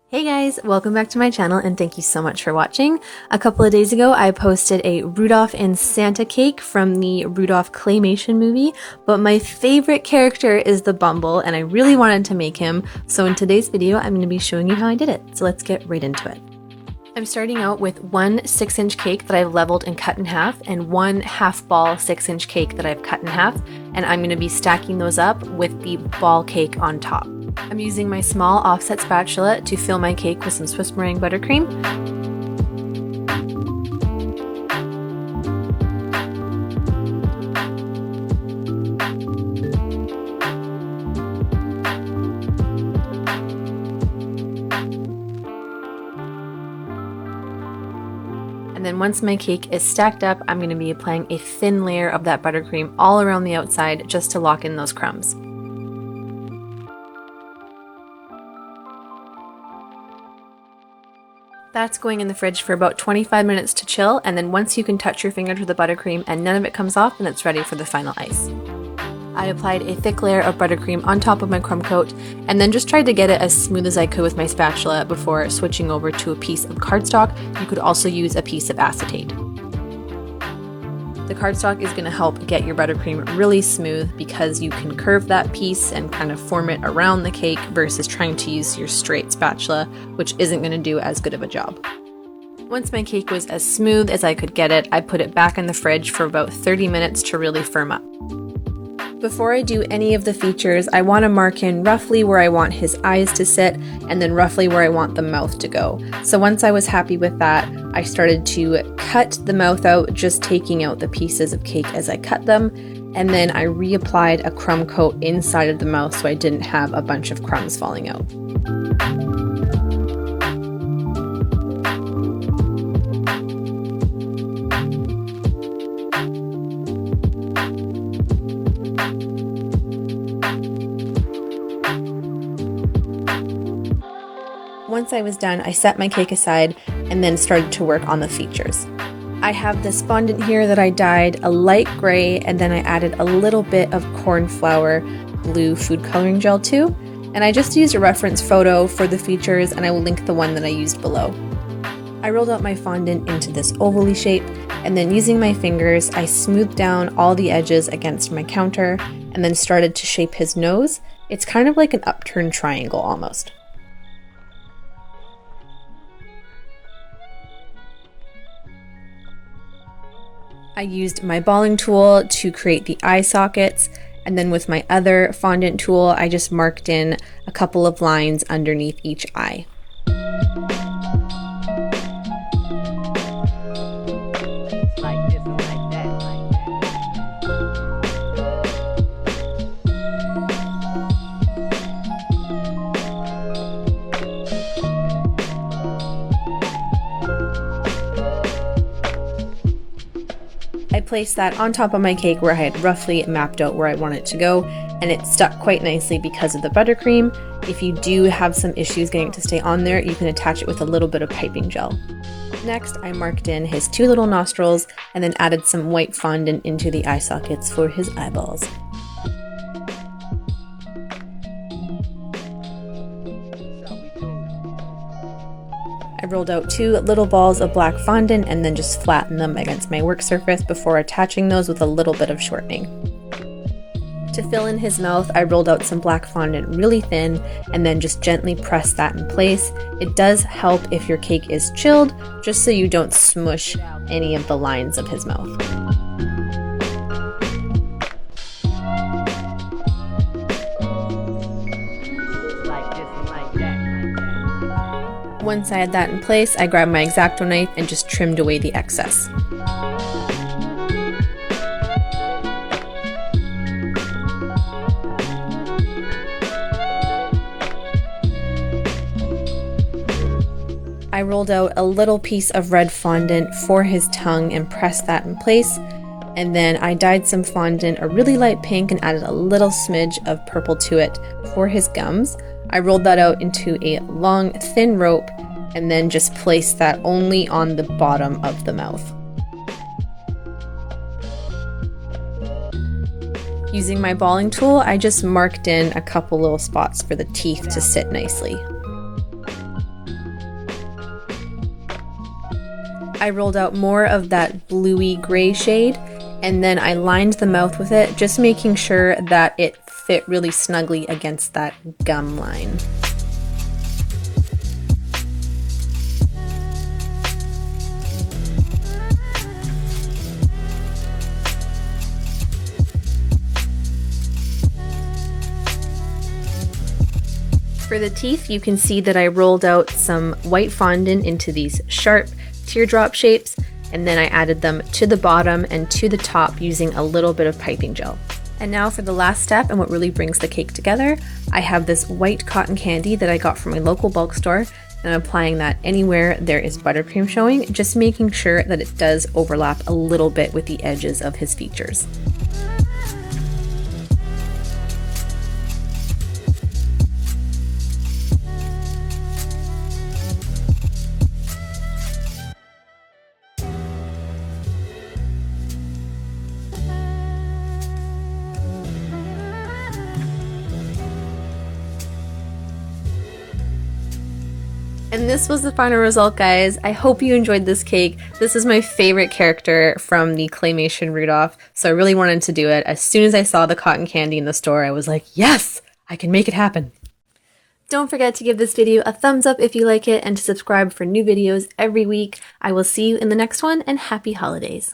Hey guys, welcome back to my channel and thank you so much for watching. A couple of days ago I posted a Rudolph and Santa cake from the Rudolph claymation movie, but my favorite character is the Bumble and I really wanted to make him, so in today's video I'm going to be showing you how I did it, so let's get right into it. I'm starting out with one 6-inch cake that I've leveled and cut in half and one half ball 6-inch cake that I've cut in half, and I'm going to be stacking those up with the ball cake on top. I'm using my small offset spatula to fill my cake with some Swiss meringue buttercream. And then once my cake is stacked up, I'm going to be applying a thin layer of that buttercream all around the outside just to lock in those crumbs. That's going in the fridge for about 25 minutes to chill, and then once you can touch your finger to the buttercream and none of it comes off, then it's ready for the final ice. I applied a thick layer of buttercream on top of my crumb coat and then just tried to get it as smooth as I could with my spatula before switching over to a piece of cardstock. You could also use a piece of acetate. The cardstock is going to help get your buttercream really smooth because you can curve that piece and kind of form it around the cake versus trying to use your straight spatula, which isn't going to do as good of a job. Once my cake was as smooth as I could get it, I put it back in the fridge for about 30 minutes to really firm up. Before I do any of the features, I want to mark in roughly where I want his eyes to sit and then roughly where I want the mouth to go. So once I was happy with that, I started to cut the mouth out, just taking out the pieces of cake as I cut them, and then I reapplied a crumb coat inside of the mouth so I didn't have a bunch of crumbs falling out. Once I was done, I set my cake aside and then started to work on the features. I have this fondant here that I dyed a light gray, and then I added a little bit of corn flour blue food coloring gel too, and I just used a reference photo for the features and I will link the one that I used below. I rolled out my fondant into this ovally shape, and then using my fingers I smoothed down all the edges against my counter and then started to shape his nose. It's kind of like an upturned triangle almost. I used my balling tool to create the eye sockets, and then with my other fondant tool, I just marked in a couple of lines underneath each eye. I placed that on top of my cake where I had roughly mapped out where I want it to go, and it stuck quite nicely because of the buttercream. If you do have some issues getting it to stay on there, you can attach it with a little bit of piping gel. Next, I marked in his two little nostrils and then added some white fondant into the eye sockets for his eyeballs. I rolled out two little balls of black fondant and then just flattened them against my work surface before attaching those with a little bit of shortening. To fill in his mouth, I rolled out some black fondant really thin and then just gently pressed that in place. It does help if your cake is chilled, just so you don't smush any of the lines of his mouth. Once I had that in place, I grabbed my X-Acto knife and just trimmed away the excess. I rolled out a little piece of red fondant for his tongue and pressed that in place, and then I dyed some fondant a really light pink and added a little smidge of purple to it for his gums. I rolled that out into a long, thin rope and then just placed that only on the bottom of the mouth. Using my balling tool, I just marked in a couple little spots for the teeth to sit nicely. I rolled out more of that bluey gray shade, and then I lined the mouth with it, just making sure that it fit really snugly against that gum line. For the teeth, you can see that I rolled out some white fondant into these sharp teardrop shapes, and then I added them to the bottom and to the top using a little bit of piping gel. And now for the last step and what really brings the cake together, I have this white cotton candy that I got from my local bulk store, and I'm applying that anywhere there is buttercream showing, just making sure that it does overlap a little bit with the edges of his features. And this was the final result, guys. I hope you enjoyed this cake. This is my favorite character from the claymation Rudolph, so I really wanted to do it. As soon as I saw the cotton candy in the store, I was like, yes, I can make it happen. Don't forget to give this video a thumbs up if you like it and to subscribe for new videos every week. I will see you in the next one, and happy holidays.